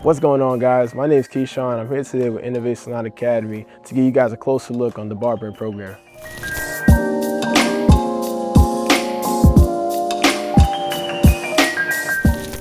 What's going on, guys? My name is Keshawn. I'm here today with Innovate Salon Academy to give you guys a closer look on the barbering program.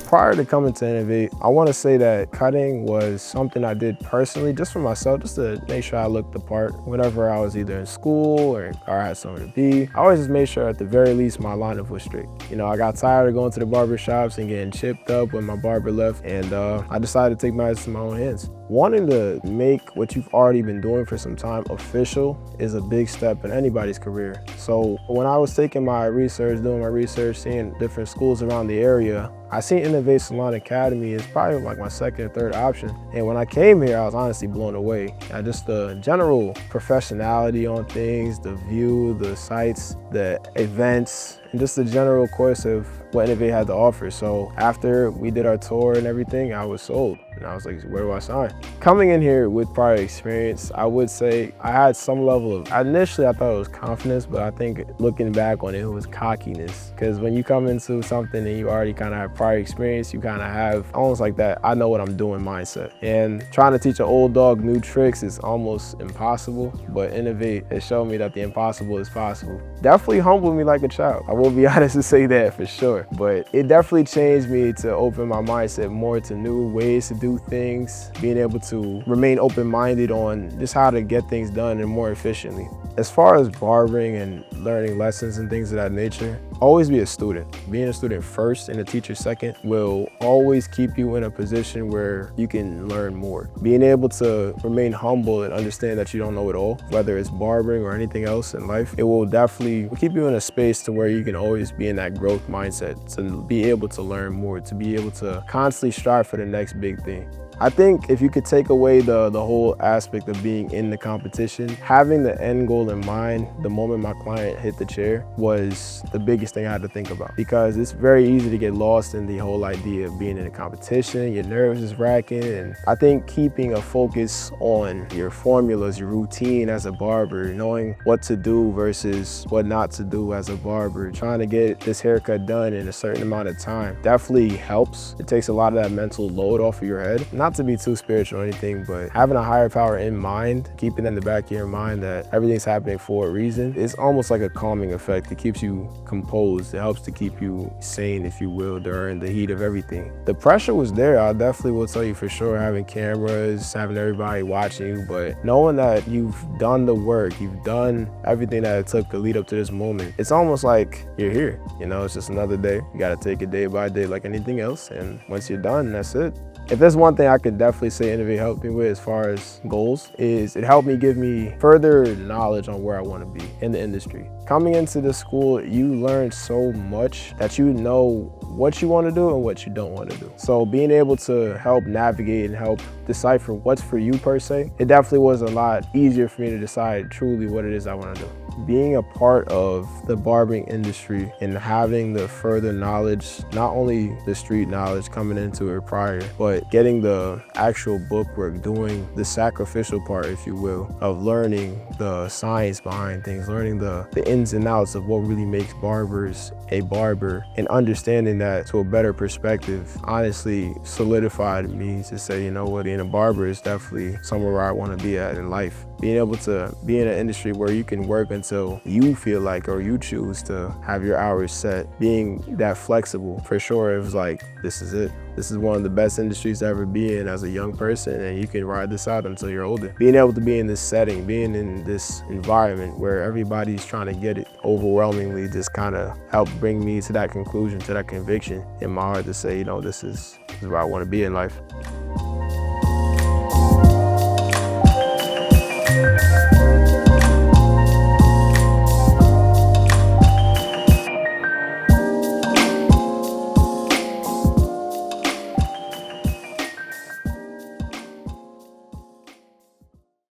Prior to coming to Innovate, I want to say that cutting was something I did personally, just for myself, just to make sure I looked the part. Whenever I was either in school or I had somewhere to be, I always just made sure at the very least my lineup was straight. You know, I got tired of going to the barber shops and getting chipped up when my barber left, and I decided to take matters in my own hands. Wanting to make what you've already been doing for some time official is a big step in anybody's career. So when I was taking my research, doing my research, seeing different schools around the area, I seen Innovate Salon Academy as probably like my second or third option. And when I came here, I was honestly blown away at just the general professionality on things, the view, the sites, the events, and just the general course of what Innovate had to offer. So after we did our tour and everything, I was sold. And I was like, where do I sign? Coming in here with prior experience, I would say I had some level of, initially I thought it was confidence, but I think looking back on it, it was cockiness. Because when you come into something and you already kind of have prior experience, you kind of have almost like that, I know what I'm doing mindset. And trying to teach an old dog new tricks is almost impossible, but Innovate has shown me that the impossible is possible. Definitely humbled me like a child. I will be honest to say that for sure, but it definitely changed me to open my mindset more to new ways to do things, being able to remain open-minded on just how to get things done and more efficiently. As far as barbering and learning lessons and things of that nature, always be a student. Being a student first and a teacher second will always keep you in a position where you can learn more. Being able to remain humble and understand that you don't know it all, whether it's barbering or anything else in life, it will definitely keep you in a space to where you can always be in that growth mindset, to be able to learn more, to be able to constantly strive for the next big thing. I think if you could take away the whole aspect of being in the competition, having the end goal in mind the moment my client hit the chair was the biggest thing I had to think about, because it's very easy to get lost in the whole idea of being in a competition. Your nerves is racking, and I think keeping a focus on your formulas, your routine as a barber, knowing what to do versus what not to do as a barber, trying to get this haircut done in a certain amount of time definitely helps. It takes a lot of that mental load off of your head. Not to be too spiritual or anything, but having a higher power in mind, keeping in the back of your mind that everything's happening for a reason, it's almost like a calming effect. It keeps you composed. It helps to keep you sane, if you will, during the heat of everything. The pressure was there. I definitely will tell you for sure, having cameras, having everybody watching you, but knowing that you've done the work, you've done everything that it took to lead up to this moment, it's almost like you're here. You know, it's just another day. You got to take it day by day like anything else, and once you're done, that's it. If there's one thing I could definitely say Innovate helped me with as far as goals, is it helped me give me further knowledge on where I want to be in the industry. Coming into this school, you learn so much that you know what you want to do and what you don't want to do. So being able to help navigate and help decipher what's for you per se, it definitely was a lot easier for me to decide truly what it is I want to do. Being a part of the barbering industry and having the further knowledge, not only the street knowledge coming into it prior, but getting the actual bookwork, doing the sacrificial part, if you will, of learning the science behind things, learning the ins and outs of what really makes barbers a barber, and understanding that to a better perspective, honestly solidified me to say, you know what, being a barber is definitely somewhere where I want to be at in life. Being able to be in an industry where you can work until you feel like, or you choose to have your hours set, being that flexible, for sure, it was like, this is it. This is one of the best industries to ever be in as a young person, and you can ride this out until you're older. Being able to be in this setting, being in this environment where everybody's trying to get it overwhelmingly just kind of helped bring me to that conclusion, to that conviction in my heart to say, you know, this is where I want to be in life.